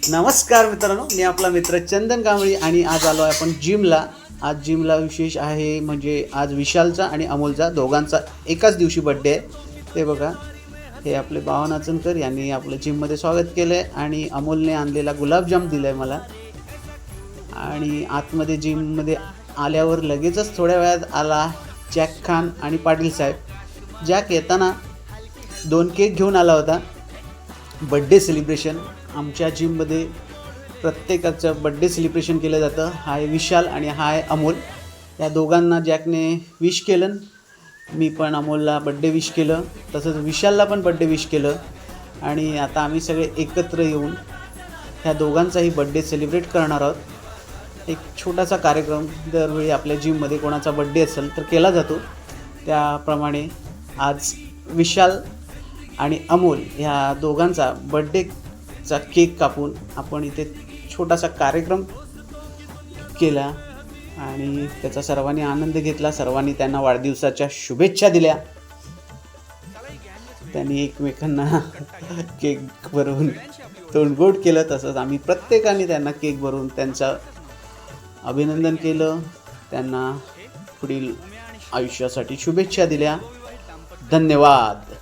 नमस्कार मित्रांनो, मी आपला मित्र चंदन कांबळी आणि आज आलो आहे आपण जिमला. आज जिमला विशेष आहे म्हणजे आज विशालचा आणि अमोलचा दोघांचा एकाच दिवशी बड्डे आहे. ते बघा, हे आपले बावन अचनकर यांनी आपलं जिममध्ये स्वागत केलं आहे आणि अमोलने आणलेला गुलाबजाम दिला आहे मला. आणि आतमध्ये जिममध्ये आल्यावर लगेचच थोड्या वेळात आला जॅक खान आणि पाटील साहेब. जॅक येताना 2 केक घेऊन आला होता. बड्डे सेलिब्रेशन आमच्या जिममध्ये प्रत्येकाचं बड्डे सेलिब्रेशन केलं जातं. हा आहे विशाल आणि हा आहे अमोल. या दोघांना जॅकने विश केलं. मी पण अमोलला बड्डे विश केलं, तसंच विशालला पण बड्डे विश केलं. आणि आता आम्ही सगळे एकत्र येऊन ह्या दोघांचाही बड्डे सेलिब्रेट करणार आहोत. एक छोटासा कार्यक्रम दरवेळी आपल्या जिममध्ये कोणाचा बड्डे असेल तर केला जातो. त्याप्रमाणे आज विशाल आणि अमोल ह्या दोघांचा बड्डेचा केक कापून आपण इथे छोटासा कार्यक्रम केला आणि त्याचा सर्वांनी आनंद घेतला. सर्वांनी त्यांना वाढदिवसाच्या शुभेच्छा दिल्या. त्यांनी एकमेकांना केक भरून तोंडगोड केलं. तसंच आम्ही प्रत्येकाने त्यांना केक भरून त्यांचं अभिनंदन केलं. त्यांना पुढील आयुष्यासाठी शुभेच्छा दिल्या. धन्यवाद.